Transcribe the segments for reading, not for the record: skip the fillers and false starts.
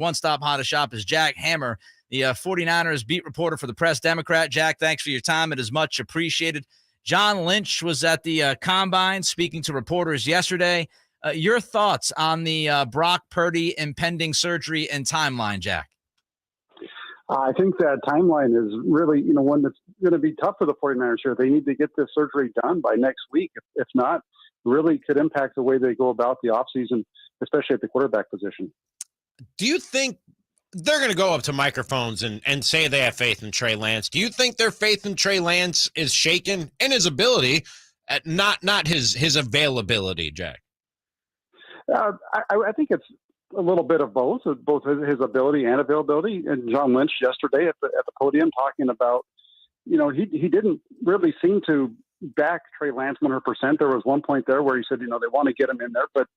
one-stop hottest shop is Jack Hammer, the 49ers beat reporter for the Press-Democrat. Jack, thanks for your time. It is much appreciated. John Lynch was at the Combine speaking to reporters yesterday. Your thoughts on the Brock Purdy impending surgery and timeline, Jack? I think that timeline is really, one that's going to be tough for the 49ers here. They need to get this surgery done by next week. If not, really could impact the way they go about the offseason, especially at the quarterback position. Do you think they're going to go up to microphones and say they have faith in Trey Lance? Do you think their faith in Trey Lance is shaken and his ability, not his availability, Jack? I think it's a little bit of both his ability and availability. And John Lynch yesterday at the podium talking about, he didn't really seem to back Trey Lance 100%. There was one point there where he said, they want to get him in there, but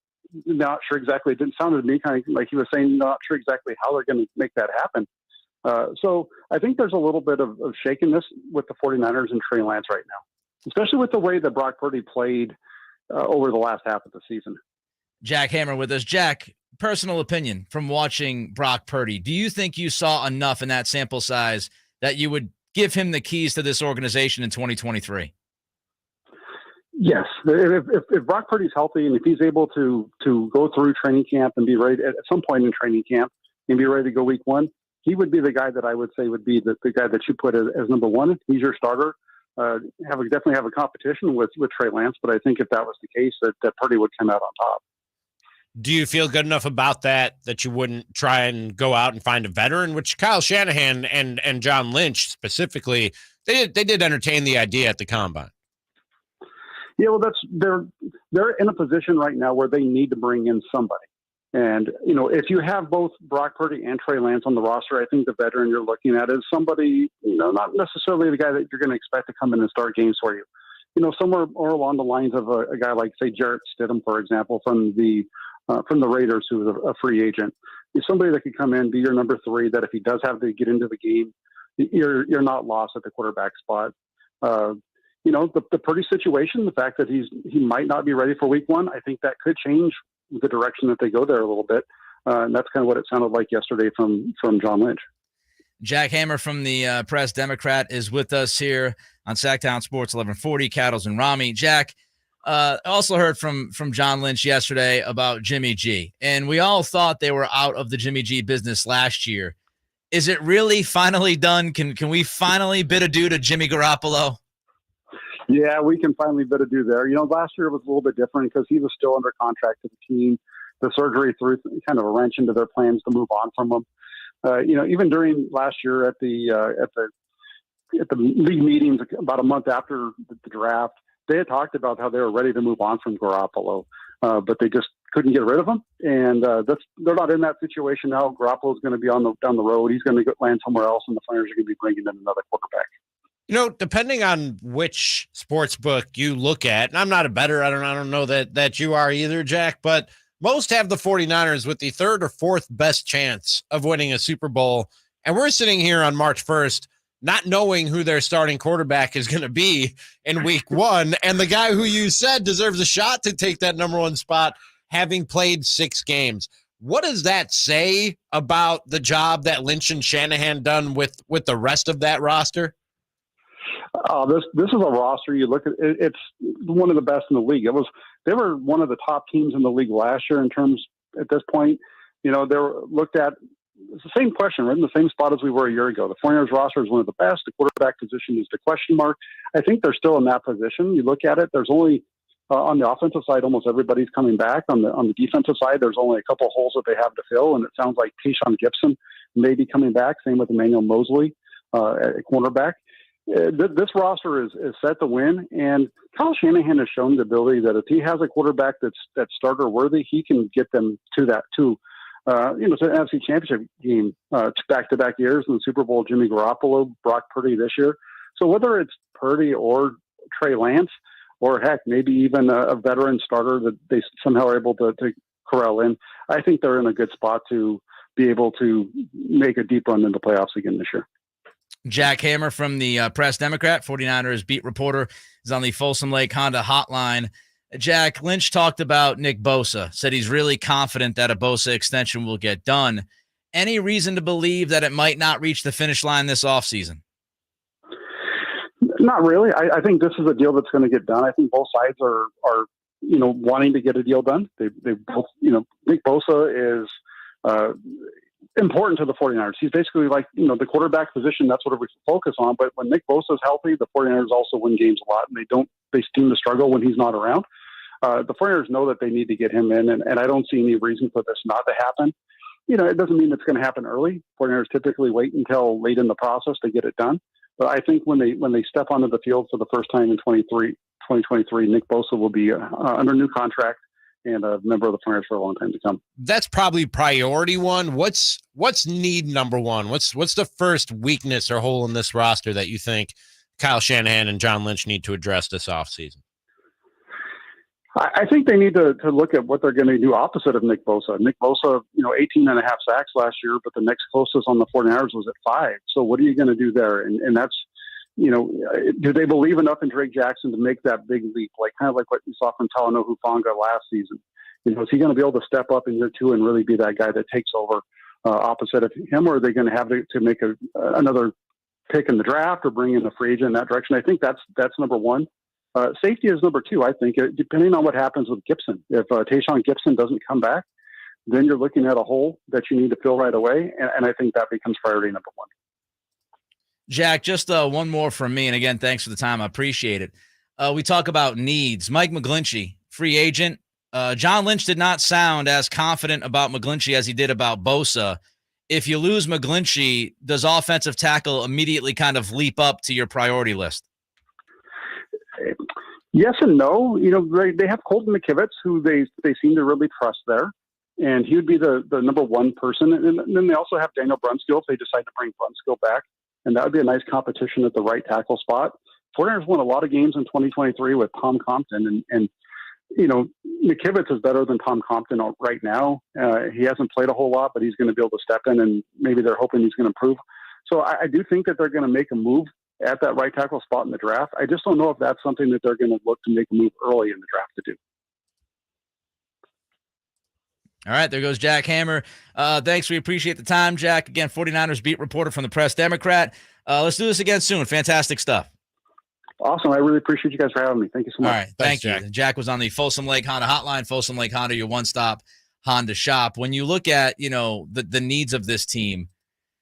not sure exactly. It didn't sound to me kind of like he was saying, not sure exactly how they're going to make that happen. So I think there's a little bit of shakenness with the 49ers and Trey Lance right now, especially with the way that Brock Purdy played over the last half of the season. Jack Hammer with us. Jack, personal opinion from watching Brock Purdy. Do you think you saw enough in that sample size that you would give him the keys to this organization in 2023? Yes. If Brock Purdy's healthy and if he's able to go through training camp and be ready at some point in training camp and be ready to go week one, he would be the guy that I would say would be the guy that you put as number one. He's your starter. Definitely have a competition with Trey Lance, but I think if that was the case, that Purdy would come out on top. Do you feel good enough about that you wouldn't try and go out and find a veteran, which Kyle Shanahan and John Lynch specifically, they did entertain the idea at the Combine? Yeah, well, they're in a position right now where they need to bring in somebody. And, if you have both Brock Purdy and Trey Lance on the roster, I think the veteran you're looking at is somebody, not necessarily the guy that you're going to expect to come in and start games for you. Somewhere more along the lines of a guy like, say, Jarrett Stidham, for example, from the Raiders, who is a free agent. He's somebody that could come in, be your number three, that if he does have to get into the game, you're not lost at the quarterback spot. The Purdy situation, the fact that he might not be ready for week one, I think that could change the direction that they go there a little bit. And that's kind of what it sounded like yesterday from John Lynch. Jack Hammer from the Press-Democrat is with us here on Sactown Sports 1140, Cattles and Ramie. Jack, also heard from John Lynch yesterday about Jimmy G, and we all thought they were out of the Jimmy G business last year. Is it really finally done? Can we finally bid adieu to Jimmy Garoppolo? Yeah, we can finally bid adieu there. Last year was a little bit different because he was still under contract to the team. The surgery threw kind of a wrench into their plans to move on from him. Even during last year at the league meetings about a month after the draft, they had talked about how they were ready to move on from Garoppolo, but they just couldn't get rid of him. And they're not in that situation now. Garoppolo's going to be down the road. He's going to land somewhere else, and the Flyers are going to be bringing in another quarterback. Depending on which sports book you look at, and I'm not a bettor, I don't know that you are either, Jack, but most have the 49ers with the third or fourth best chance of winning a Super Bowl. And we're sitting here on March 1st, not knowing who their starting quarterback is going to be in week one. And the guy who you said deserves a shot to take that number one spot, having played 6 games. What does that say about the job that Lynch and Shanahan done with the rest of that roster? This is a roster. You look at it, it's one of the best in the league. They were one of the top teams in the league last year in terms at this point. They were looked at. It's the same question. We're in the same spot as we were a year ago. The 49ers roster is one of the best. The quarterback position is the question mark. I think they're still in that position. You look at it. There's only on the offensive side, almost everybody's coming back. On the defensive side, there's only a couple of holes that they have to fill, and it sounds like Tayshaun Gibson may be coming back. Same with Emmanuel Mosley at cornerback. This roster is set to win, and Kyle Shanahan has shown the ability that if he has a quarterback that's starter worthy, he can get them to that too. To the NFC Championship game back-to-back years in the Super Bowl. Jimmy Garoppolo, Brock Purdy this year. So whether it's Purdy or Trey Lance, or heck, maybe even a veteran starter that they somehow are able to corral in, I think they're in a good spot to be able to make a deep run into playoffs again this year. Jack Hammer from the Press-Democrat, 49ers beat reporter, is on the Folsom Lake Honda hotline. Jack, Lynch talked about Nick Bosa, said he's really confident that a Bosa extension will get done. any reason to believe that it might not reach the finish line this offseason? Not really. I think this is a deal that's going to get done. I think both sides are wanting to get a deal done. They both, Nick Bosa is important to the 49ers. He's basically like, the quarterback position. That's what we focus on. But when Nick Bosa is healthy, the 49ers also win games a lot, and they seem to struggle when he's not around. The 49ers know that they need to get him in, and I don't see any reason for this not to happen. It doesn't mean it's going to happen early. 49ers typically wait until late in the process to get it done. But I think when they step onto the field for the first time in 2023, Nick Bosa will be under new contract and a member of the 49ers for a long time to come. That's probably priority one. What's need number one? What's the first weakness or hole in this roster that you think Kyle Shanahan and John Lynch need to address this offseason? I think they need to look at what they're going to do opposite of Nick Bosa. Nick Bosa, 18 and a half sacks last year, but the next closest on the 49ers was at 5. So what are you going to do there? And that's, do they believe enough in Drake Jackson to make that big leap? Kind of like what you saw from Talanoa Hufanga last season. Is he going to be able to step up in year 2 and really be that guy that takes over opposite of him? Or are they going to have to make another pick in the draft or bring in a free agent in that direction? I think that's number one. Safety is number 2, I think, depending on what happens with Gibson. If Tayshaun Gibson doesn't come back, then you're looking at a hole that you need to fill right away, and I think that becomes priority number 1. Jack, just one more from me, and again, thanks for the time. I appreciate it. We talk about needs. Mike McGlinchey, free agent. John Lynch did not sound as confident about McGlinchey as he did about Bosa. If you lose McGlinchey, does offensive tackle immediately kind of leap up to your priority list? Yes and no. They have Colton McKivitz, who they seem to really trust there, and he would be the number 1 person. And then they also have Daniel Brunskill if they decide to bring Brunskill back, and that would be a nice competition at the right tackle spot. 49ers won a lot of games in 2023 with Tom Compton, and McKivitz is better than Tom Compton right now. He hasn't played a whole lot, but he's going to be able to step in, and maybe they're hoping he's going to improve. So I do think that they're going to make a move at that right tackle spot in the draft. I just don't know if that's something that they're going to look to make a move early in the draft to do. All right, there goes Jack Hammer. Thanks. We appreciate the time, Jack. Again, 49ers beat reporter from the Press Democrat. Let's do this again soon. Fantastic stuff. Awesome. I really appreciate you guys for having me. Thank you so much. All right. Thank you. Jack. Jack was on the Folsom Lake Honda hotline. Folsom Lake Honda, your one-stop Honda shop. When you look at, the needs of this team,